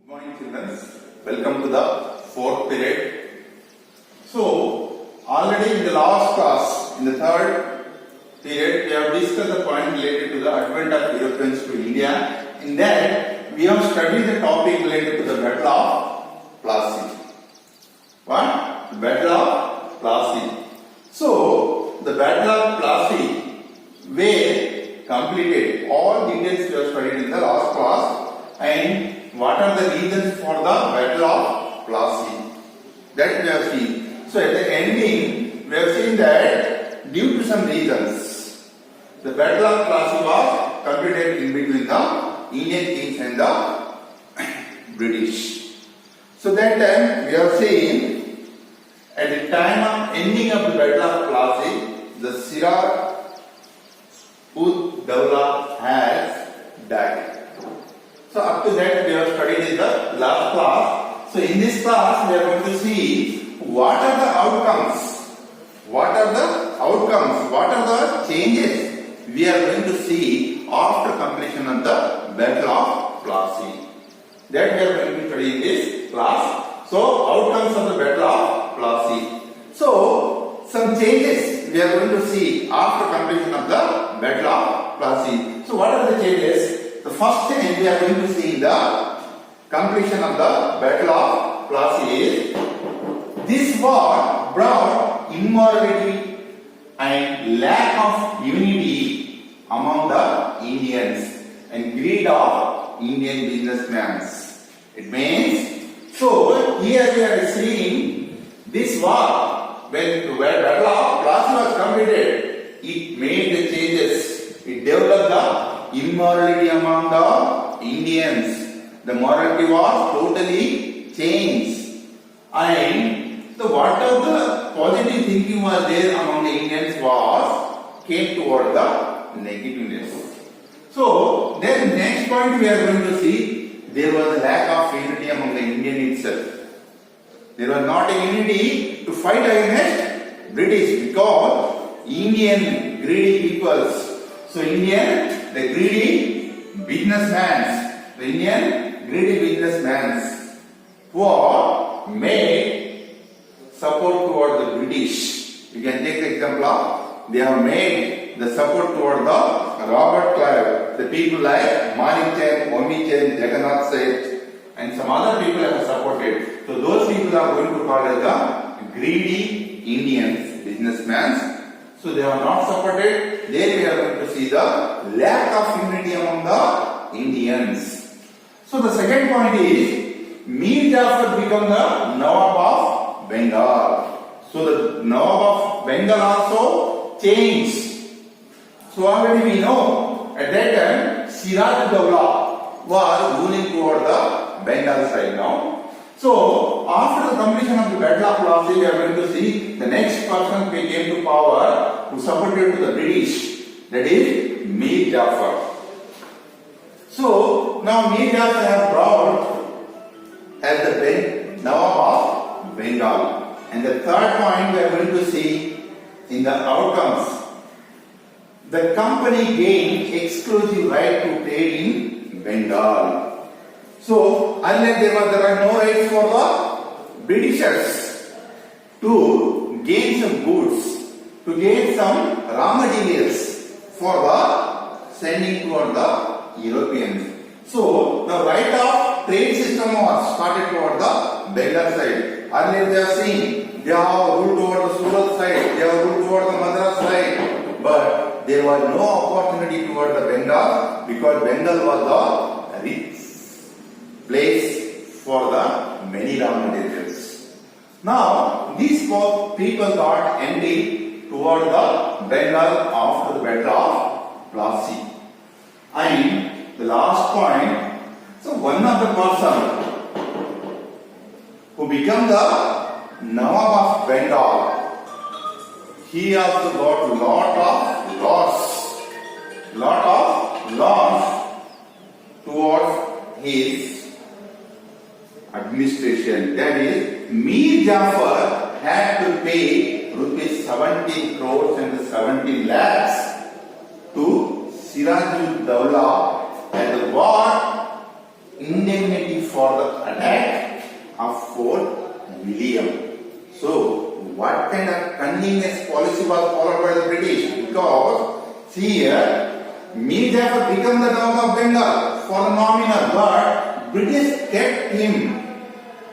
Good morning, children. Welcome to the fourth period. So, already in the last class, in the third period, we have discussed the point related to the advent of Europeans to India. In that, we have studied the topic related to the Battle of Plassey. What? The Battle of Plassey. So, the Battle of Plassey were completed. All details we have studied in the last class. And what are the reasons for the Battle of Plassey? That we have seen. So at the ending, we have seen that due to some reasons, the Battle of Plassey was completed in between the Indian kings and the British. So that time we have seen at the time of ending of the Battle of Plassey, the Siraj ud Dawla has died. So up to that we have studied in the last class. So in this class we are going to see what are the outcomes, what are the changes we are going to see after completion of the Battle of Plassey. That we are going to study in this class. So outcomes of the Battle of Plassey. So some changes we are going to see after completion of the Battle of Plassey. So what are the changes? The first thing we are going to see in the completion of the Battle of Plassey is this war brought immorality and lack of unity among the Indians and greed of Indian businessmen. It means, so here we are seeing this war when the Battle of Plassey was completed, it made the changes, it developed the immorality among the Indians. The morality was totally changed. And what are the positive thinking was there among the Indians was came toward the negativeness. So then next point we are going to see there was a lack of unity among the Indian itself. There was not a unity to fight against British because Indian greedy peoples. So the greedy businessmen who made support toward the British. You can take the example of they have made the support toward the Robert Clive. The people like Malik Chand, Omi Chand, Jagannath Seth, and some other people have supported. So those people are going to call as the greedy Indians, businessmen. So they are not supported. There we are going to see the lack of unity among the Indians. So the second point is Mir Jafar become the Nawab of Bengal. So the Nawab of Bengal also changed. So already we know at that time Siraj Dawla was ruling toward the Bengal side now. So after the completion of the Battle of Plassey, we are going to see the next person who came to power who supported to the British, that is Mir Jafar. So now Mir Jafar has brought as the Nawab of Bengal. And the third point we are going to see in the outcomes. The company gained exclusive right to trade in Bengal. So earlier there are no rights for the Britishers to gain some goods, to gain some raw materials for the sending toward the Europeans. So the right of trade system was started toward the Bengal side. Earlier they have seen they have ruled toward the Surat side, they have ruled toward the Madras side, but there was no opportunity toward the Bengal because Bengal was the rich place for the many raw materials. Now these people got envy toward the Bengal after the Battle of Plassey. And the last point, so one of the person who became the Nawab of Bengal, he also got lot of loss towards his administration. That is, Mir Jafar had to pay rupees 17 crores and 70 lakhs to Siraj ud Dawla as a war indemnity for the attack of Fort William. So, what kind of cunningness policy was followed by the British? Because, see here, Mir Jafar became the Nawab of Bengal for a nominal, but British kept him.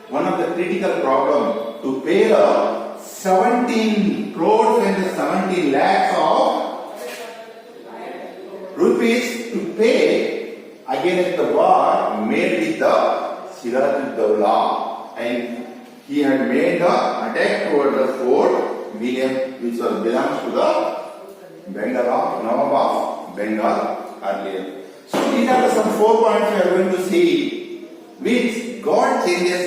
One of the critical problems to pay the 17 crores and 17 lakhs of rupees to pay against the war made with the Siraj-ud-Dawla, and he had made the attack toward the Fort William, which belongs to the Bengal of Nawab of Bengal earlier. So these are some 4 points we are going to see which got changes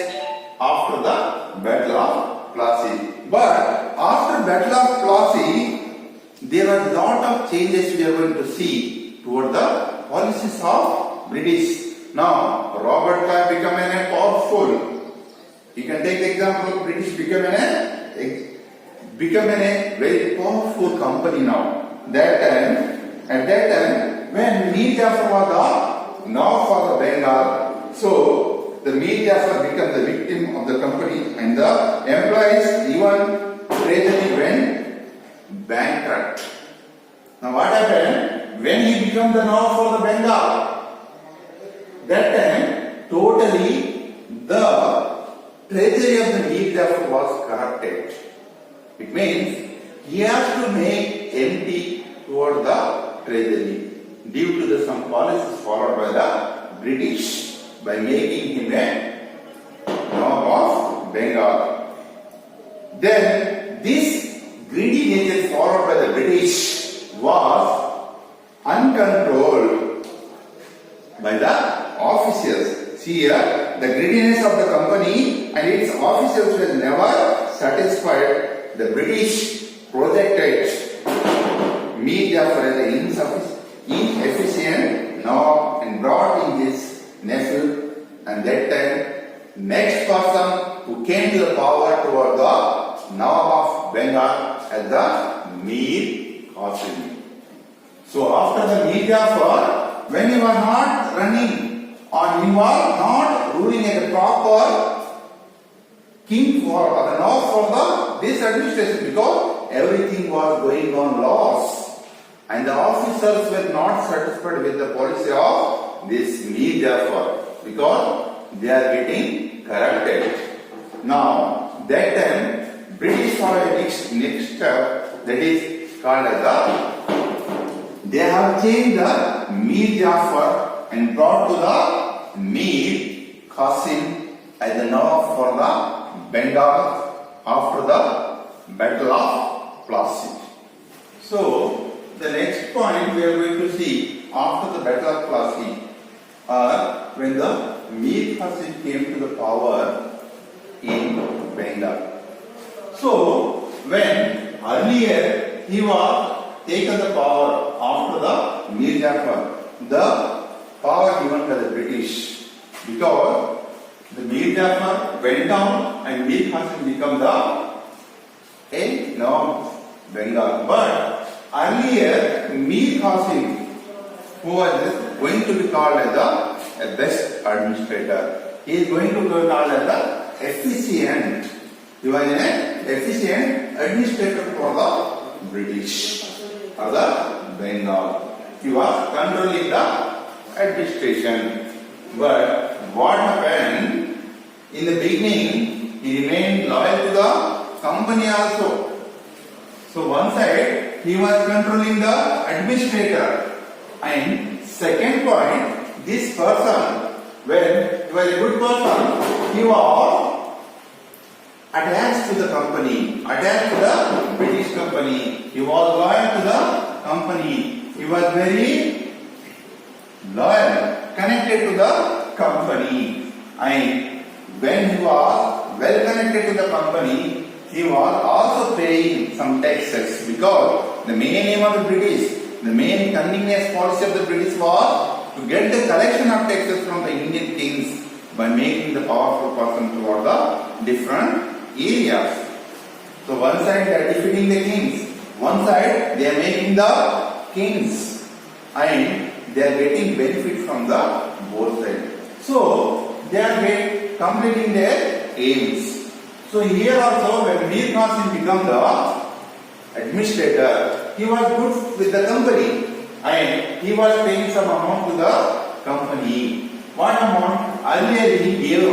after the Battle of Plassey. But after Battle of Plassey, there were lot of changes we are going to see toward the policies of British. Now, Robert Clive became a powerful. You can take the example of British became a very powerful company now. At that time, when Mir Jafar was the Nawab for the Bengal, so the Mir Jafar became the victim of the company, and the employees even treasury went bankrupt. Now what happened when he became the Nawab for the Bengal? That time, totally the treasury of the Mir Jafar was corrupted. It means he has to make empty toward the treasury due to some policies followed by the British by making him a Nawab of Bengal. Then this greedy nature followed by the British was uncontrolled by the officials. See here, the greediness of the company and its officials was never satisfied. The British projected Mir Jafar as an inefficient Nawab and brought in his nephew, and that time next person who came to the power toward the Nawab of Bengal as the Mir Qasim. So after the Mir Jafar, when he was not running or he was not ruling as a proper king for the Nawab for this administration, because everything was going on loss and the officers were not satisfied with the policy of this Mir Jafar because they are getting corrupted. Now that time British followed next step, that is called as they have changed the Mir Jafar and brought to the Mir Qasim as the Nawab for the Bengal after the Battle of Plassey. So the next point we are going to see after the Battle of Plassey when the Mir Qasim came to the power in Bengal. So when earlier he was taken the power after the Mir Jafar, the power given by the British, because the Mir Jafar went down and Mir Qasim became the Nawab Bengal. But earlier Mir Qasim, who was going to be called as the best administrator, he is going to be called as the efficient. He was an efficient administrator for the British or the Bengal. He was controlling the administration. But what happened? In the beginning, he remained loyal to the company also. So one side, he was controlling the administrator. And second point, this person, when he was a good person, he was attached to the company, attached to the British company. He was loyal to the company. He was very loyal, connected to the company. And when he was well connected to the company, he was also paying some taxes, because the main aim of the British, the main cunningness policy of the British was to get the collection of taxes from the Indian kings by making the powerful person toward the different areas. So one side they are defeating the kings, one side they are making the kings, and they are getting benefit from the both sides. So they are completing their aims. So here also when Mir Qasim became the administrator, he was good with the company and he was paying some amount to the company. What amount? Earlier he gave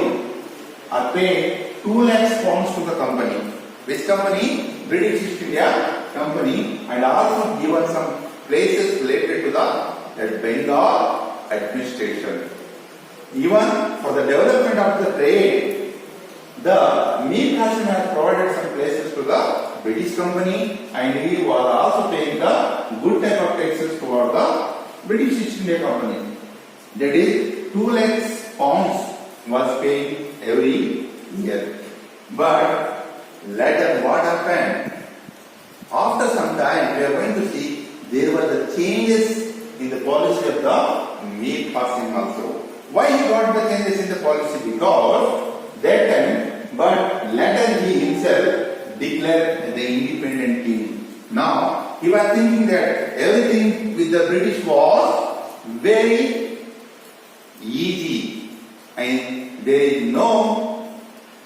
or paid 2 lakhs pounds to the company. Which company? British East India Company, and also given some places related to the Bengal administration. Even for the development of the trade, the Mir Qasim has provided some places to the British company, and he was also paying the good type of taxes toward the British East India Company. That is 2 lakhs pounds was paid every year. But later what happened? After some time we are going to see there were the changes in the policy of the Mir Qasim also. Why he got the changes in the policy? Because that time, but later he himself declared the independent king. Now he was thinking that everything with the British was very easy and there is no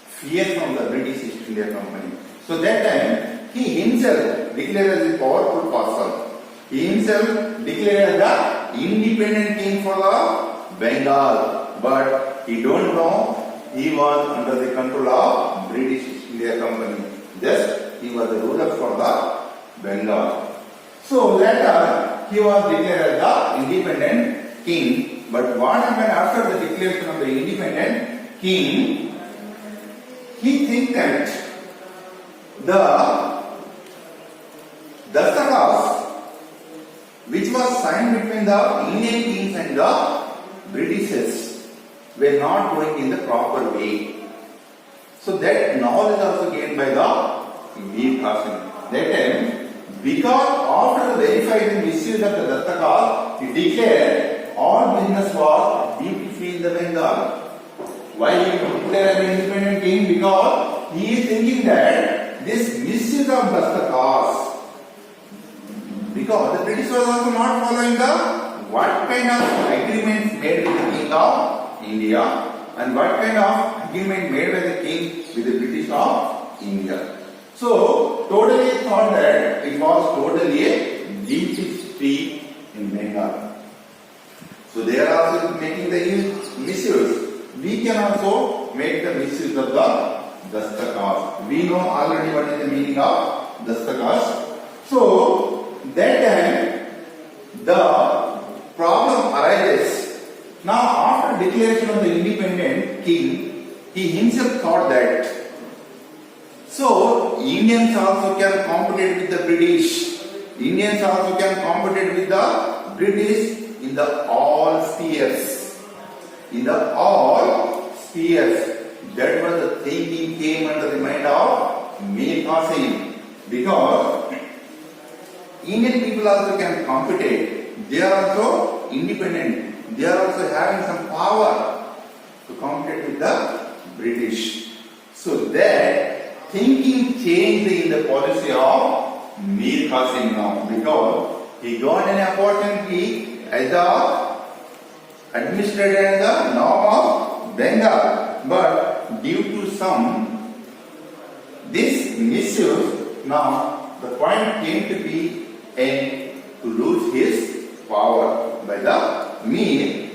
fear from the British East India Company. So that time he himself declared as a powerful person. He himself declared as the independent king for the Bengal, but he don't know he was under the control of British East India Company. Just he was the ruler for the Bengal. So later he was declared as the independent king. But what happened after the declaration of the independent king? He thinks that the Dastakhas which was signed between the Indian kings and the Britishers were not going in the proper way. So that knowledge also gained by the Mir Qasim. That time, because after the verified and misuse of the Dastakhas, he declared all business was duty-free in the Bengal. Why he declared an independent king? Because he is thinking that this misuse of Dastakhas, because the British was also not following the what kind of agreements made with the king of India and what kind of agreement made by the king with the British of India. So totally thought that it was totally a duty-free in Bengal. So they are also making the misuse. We can also make the misuse of the Dastakhas. We know already what is the meaning of Dastakhas. So that time the problem arises. Now after declaration of the independent king, he himself thought that so Indians also can compete with the British. Indians also can compete with the British in the all spheres. In the all spheres. That was the thinking came under the mind of Mir Qasim. Because Indian people also can compete. They are also independent. They are also having some power to compete with the British. So that thinking changed in the policy of Mir Qasim now, because he got an opportunity as the administrator and the Nawab of Bengal, but due to some this misuse, now the point came to be and to lose his power by the Mir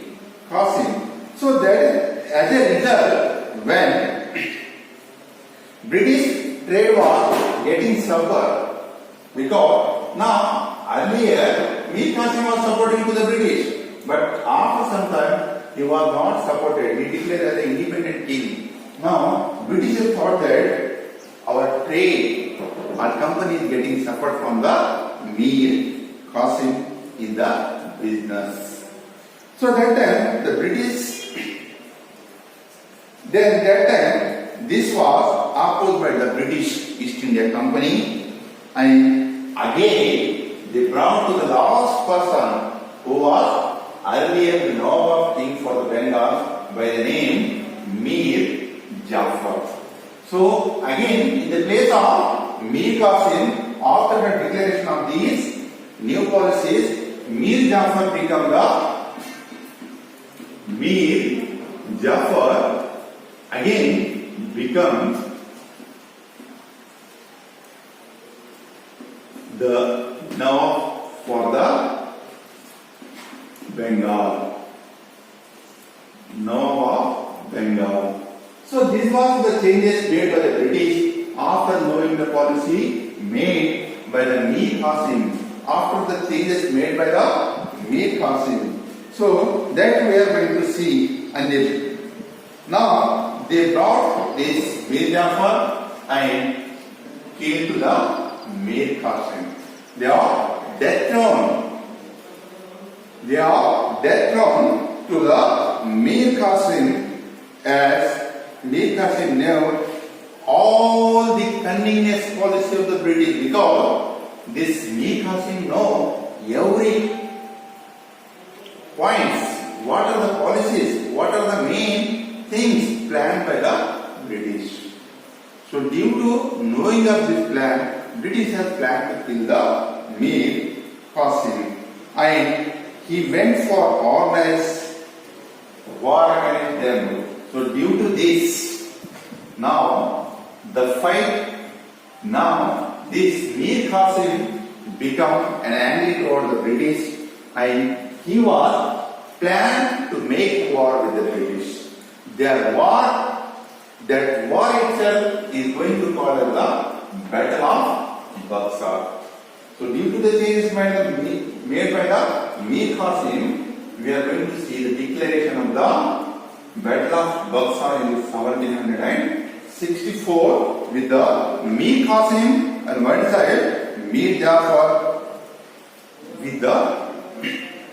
Qasim. So that as a result, when British trade was getting suffered, because now earlier Mir Qasim was supporting to the British, but after some time he was not supported. He declared as an independent king. Now British thought that our trade, our company is getting suffered from the Mir Qasim in the business. So that time the British, then that time this was opposed by the British East India Company, and again they brought to the last person who was earlier the Nawab king for the Bengal by the name Mir Jafar. So again in the place of Mir Qasim, after the declaration of these new policies, Mir Jafar became the Mir Jafar again becomes the Nawab for the Bengal. Nawab of Bengal. So this was the changes made by the British after knowing the policy made by the Mir Qasim. After the changes made by the Mir Qasim. So that we are going to see, and now they brought this Mir Jafar and came to the Mir Qasim. They are dethroned. They are dethroned to the Mir Qasim, as Mir Qasim knew all the cunningness policy of the British, because this Mir Qasim know every points, what are the policies, what are the main things planned by the British. So due to knowing of this plan, British has planned to kill the Mir Qasim, and he went for organized war against them. So due to this, now the fight, now this Mir Qasim become an angry toward the British, and he was planned to make war with the British. Their war, that war itself is going to call as the Battle of Buxar. So due to the changes made by the Mir Qasim, we are going to see the declaration of the Battle of Buxar in 1764 with the Mir Qasim on one side, Mir Jafar with the.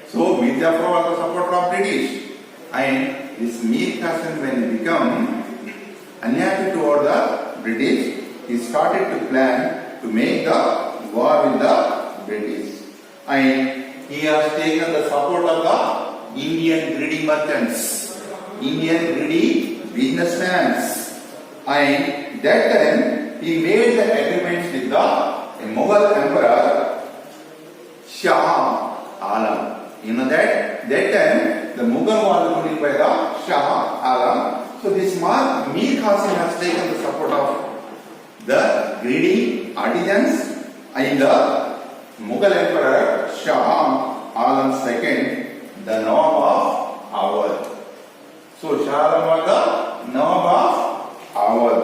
So Mir Jafar was the supporter of British, and this Mir Qasim, when he become unhappy toward the British, he started to plan to make the war with the British, and he has taken the support of the Indian greedy merchants, Indian greedy businessmen, and that time he made the agreements with the Mughal Emperor Shah Alam. You know that time the Mughal was ruled by the Shah Alam. So this Mir Qasim has taken the support of the greedy artisans and the Mughal Emperor Shah Alam II, the Nawab of Awadh. So Shah Alam was the Nawab of Awadh.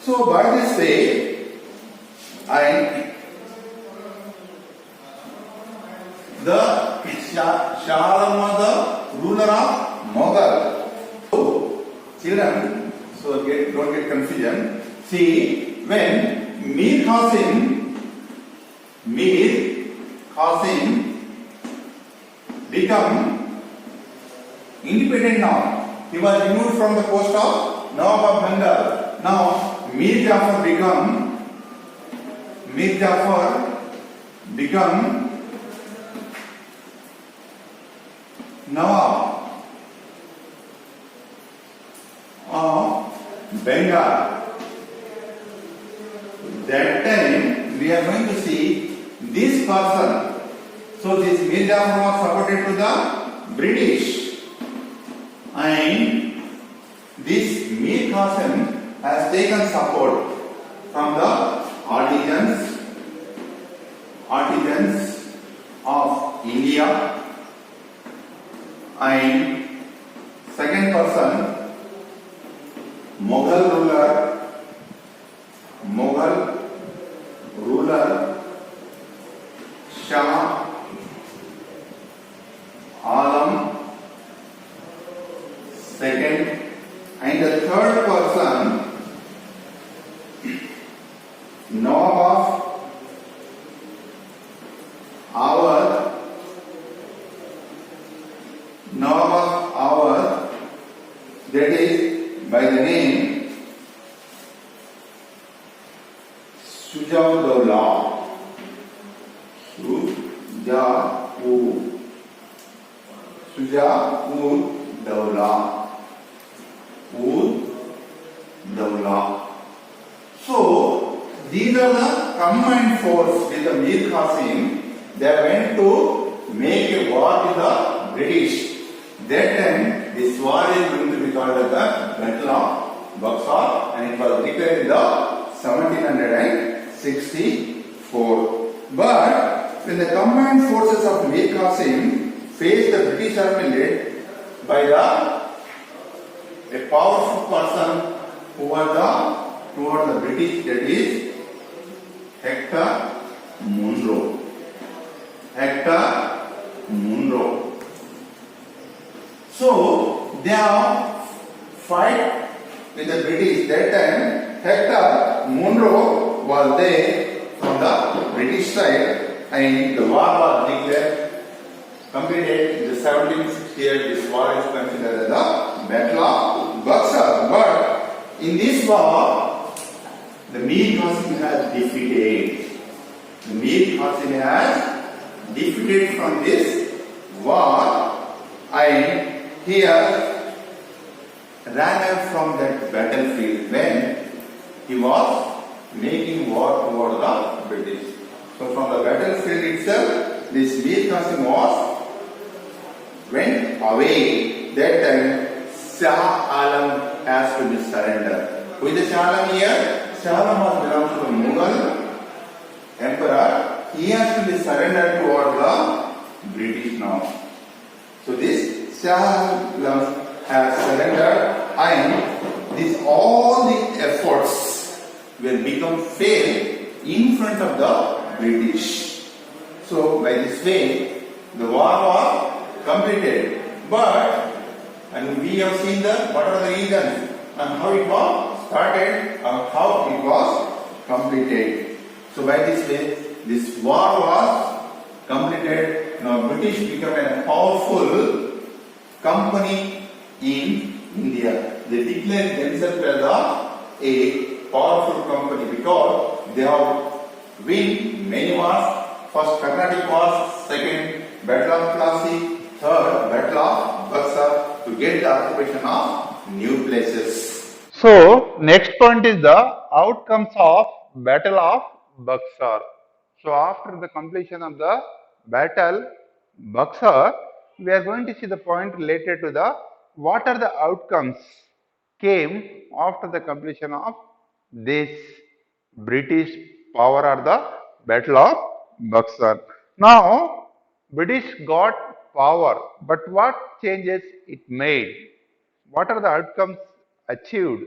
So by this way, the Shah Alam was the ruler of Mughal. So children, so don't get confusion. See, when Mir Qasim become independent now, he was removed from the post of Nawab of Bengal. Now Mir Jafar become Nawab of Bengal. That time we are going to see this person. So this Mir Jafar was supported to the British, and this Mir Qasim has taken support from the artisans of India, and second person Mughal ruler Shah Alam II, and the third person Nawab of Awadh, that is by the name Shuja'ud-Dawla. So these are the combined force with the Mir Qasim. They went to make a war with the British. That time this war is going to be called as the Battle of Buxar, and it was declared in the 1764. But when the combined forces of Mir Qasim faced the British army led by a powerful person who was toward the British, that is Hector Munro. Hector Munro. So they have fight with the British. That time Hector Munro was there from the British side, and the war was declared completed in the 1768. This war is considered as the Battle of Buxar. But in this war, the Mir Qasim has defeated. The Mir Qasim has defeated from this war, and he has ran out from that battlefield when he was making war toward the British. So from the battlefield itself, this Mir Qasim went away. That time Shah Alam has to be surrendered. Who is the Shah Alam here? Shah Alam belongs to the Mughal emperor. He has to be surrendered toward the British now. So this Shah Alam has surrendered, and all the efforts will become fail in front of the British. So by this way, the war was completed. But and we have seen what are the reasons and how it was started and how it was completed. So by this way, this war was completed. Now British became a powerful company in India. They declared themselves as a powerful company because they have won many wars. First Carnatic Wars, second Battle of Plassey, third Battle of Buxar, to get the occupation of new places. So next point is the outcomes of Battle of Buxar. So after the completion of the Battle Buxar, we are going to see the point related to the what are the outcomes came after the completion of this British power or the Battle of Buxar. Now British got power, but what changes it made? What are the outcomes achieved?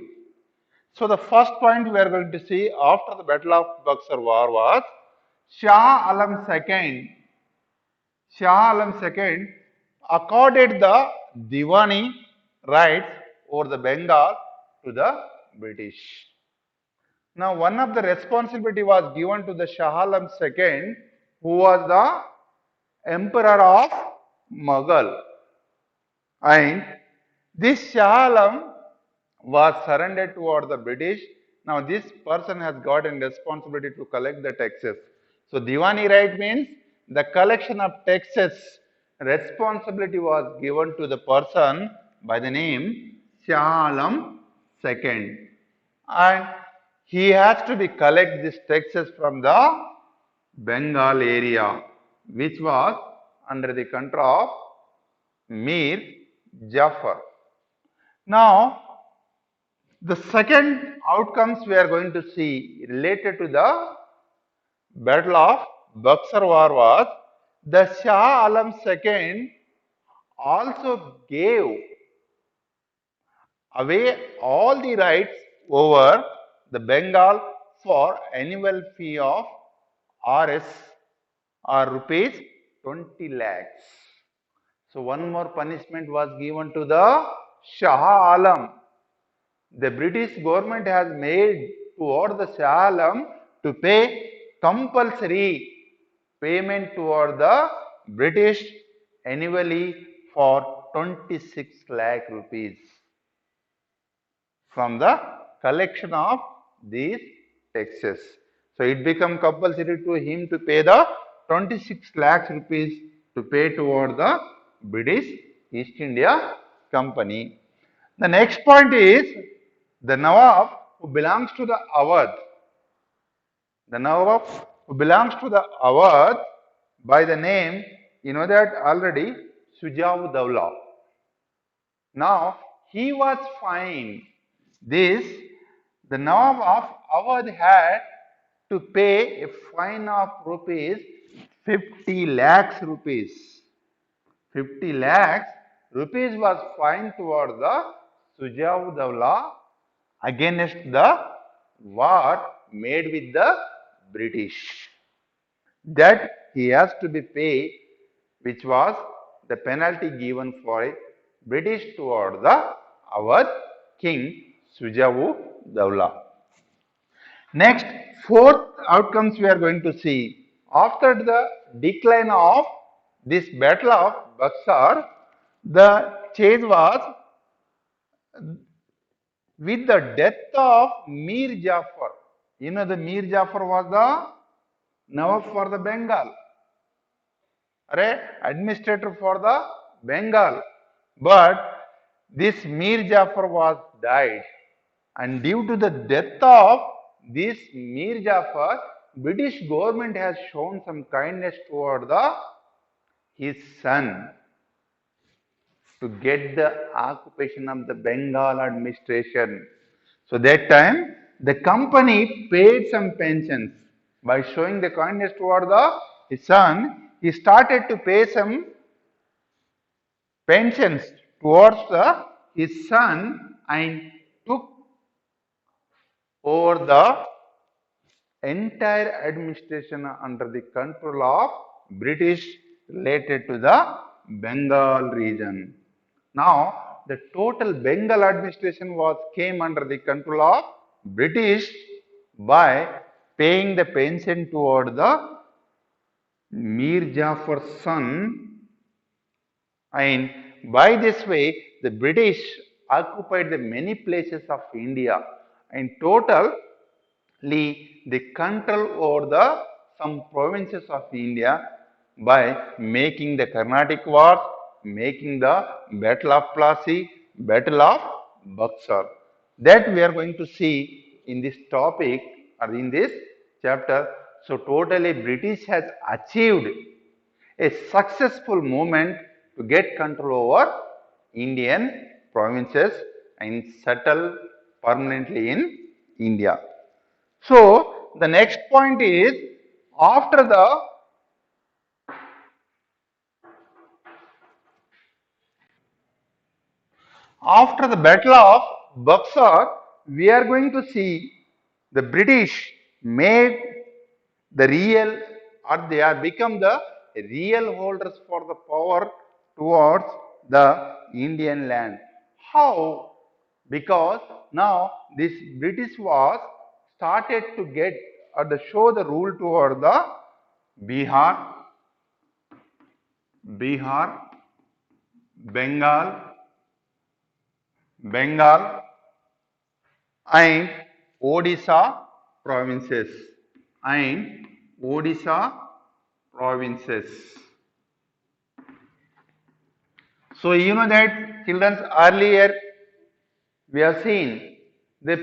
So the first point we are going to see after the Battle of Buxar war was Shah Alam II. Shah Alam II accorded the Diwani rights over the Bengal to the British. Now one of the responsibility was given to the Shah Alam II, who was the Emperor of Mughal, and this Shah Alam was surrendered toward the British. Now this person has got a responsibility to collect the taxes. So Diwani right means the collection of taxes. Responsibility was given to the person by the name Shah Alam II, and he has to be collect these taxes from the Bengal area, which was under the control of Mir Jafar. Now, the second outcomes we are going to see related to the Battle of Buxar war was the Shah Alam II also gave away all the rights over the Bengal for annual fee of Rs or rupees 20 lakhs. So one more punishment was given to the Shah Alam. The British government has made toward the Shah Alam to pay compulsory payment toward the British annually for 26 lakh rupees from the collection of these taxes. So it became compulsory to him to pay the 26 lakhs rupees to pay toward the British East India Company. The next point is the Nawab who belongs to the Awadh. The Nawab who belongs to the Awadh by the name, you know that already, Sujau Dawla. Now he was fined. This, the Nawab of Awadh had to pay a fine of rupees 50 lakhs rupees. 50 lakhs rupees was fined toward the Sujawdawla against the war made with the British. That he has to be paid, which was the penalty given for it British toward the our king Sujawdawla. Next, fourth outcomes we are going to see. After the decline of this battle of Buxar, the chase was with the death of Mir Jafar. You know, the Mir Jafar was the Nawab for the Bengal, administrator for the Bengal. But this Mir Jafar was died, and due to the death of this Mir Jafar, British government has shown some kindness toward his son to get the occupation of the Bengal administration. So that time the company paid some pensions by showing the kindness toward his son. He started to pay some pensions towards his son and took over the entire administration under the control of British related to the Bengal region. Now, the total Bengal administration was came under the control of British by paying the pension toward the Mir Jafar's son, and by this way the British occupied the many places of India, and totally they control over the some provinces of India by making the Carnatic Wars, making the Battle of Plassey, Battle of Buxar. That we are going to see in this topic or in this chapter. So totally British has achieved a successful movement to get control over Indian provinces and settle permanently in India. So the next point is after the battle of Buxar, we are going to see the British made the real or they have become the real holders for the power towards the Indian land. How? Because now this British was started to get or to show the rule toward the Bihar, Bengal, and Odisha provinces and Odisha provinces. So you know that children earlier we have seen the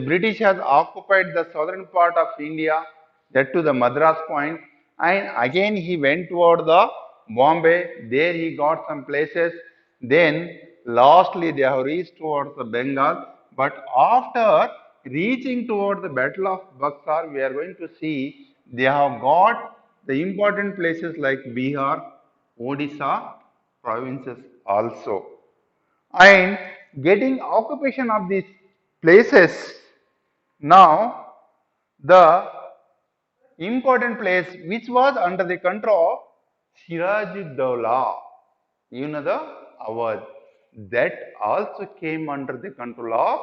British has occupied the southern part of India, that to the Madras point, and again he went toward the Bombay, there he got some places, then lastly they have reached towards the Bengal, but after reaching toward the Battle of Buxar, we are going to see they have got the important places like Bihar, Odisha provinces also, and getting occupation of these places. Now the important place which was under the control of Sirajuddaulah, you know the Awadh, that also came under the control of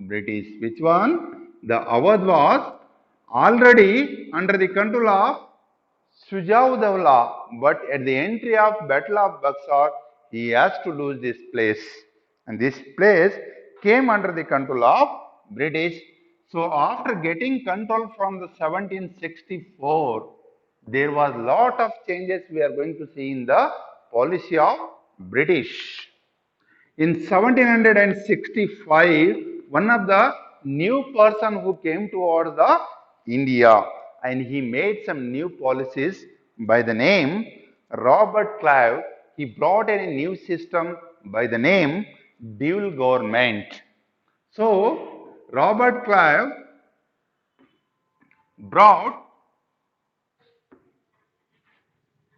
British. Which one? The Awadh was already under the control of Sujawdawla, but at the entry of Battle of Buxar, he has to lose this place, and this place came under the control of British. So after getting control from the 1764, there was lot of changes we are going to see in the policy of British. In 1765, one of the new person who came towards the India, and he made some new policies by the name Robert Clive. He brought in a new system by the name dual government. So, Robert Clive brought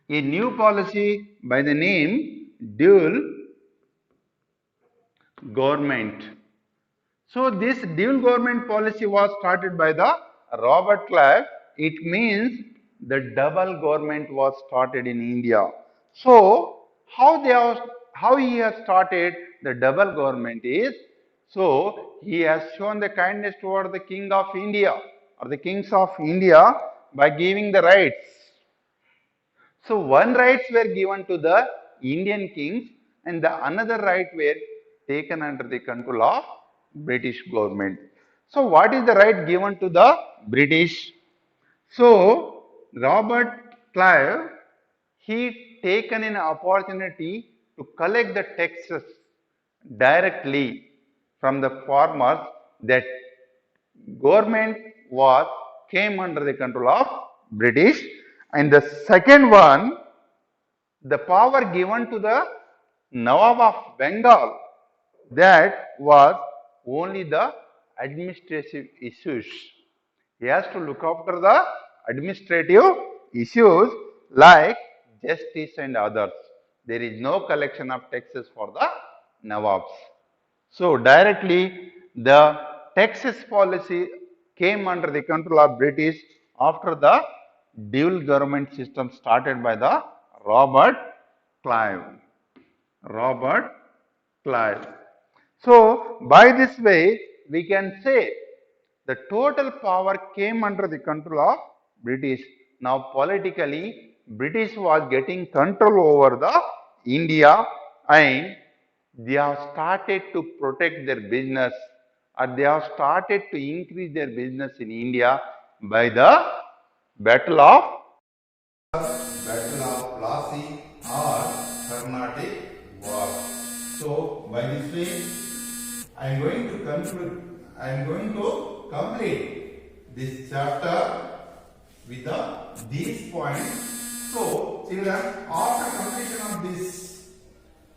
a new policy by the name dual government. So this dual government policy was started by the Robert Clive. It means the double government was started in India. So how he has started the double government is, so he has shown the kindness toward the king of India or the kings of India by giving the rights. So one rights were given to the Indian kings and the another right were taken under the control of British government. So what is the right given to the British? So Robert Clive, he taken an opportunity to collect the taxes directly from the farmers. That government was came under the control of British. And the second one, the power given to the Nawab of Bengal, that was only the administrative issues. He has to look after the administrative issues like justice and others. There is no collection of taxes for the Nawabs. So directly the taxes policy came under the control of British after the dual government system started by the Robert Clive. Robert Clive. So by this way we can say the total power came under the control of British. Now politically British was getting control over the India, and they have started to protect their business, or they have started to increase their business in India by the Battle of Plassey or Carnatic War. So by this way I am going to conclude, I am going to complete this chapter with these points. So children, after completion of this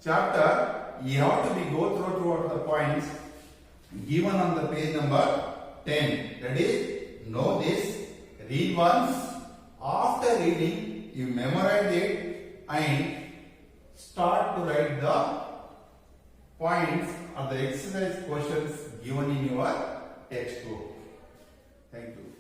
chapter, you have to be go throughout the points given on the page number 10. That is, know this, read once. After reading, you memorize it and start to write the points or the exercise questions given in your textbook. Thank you.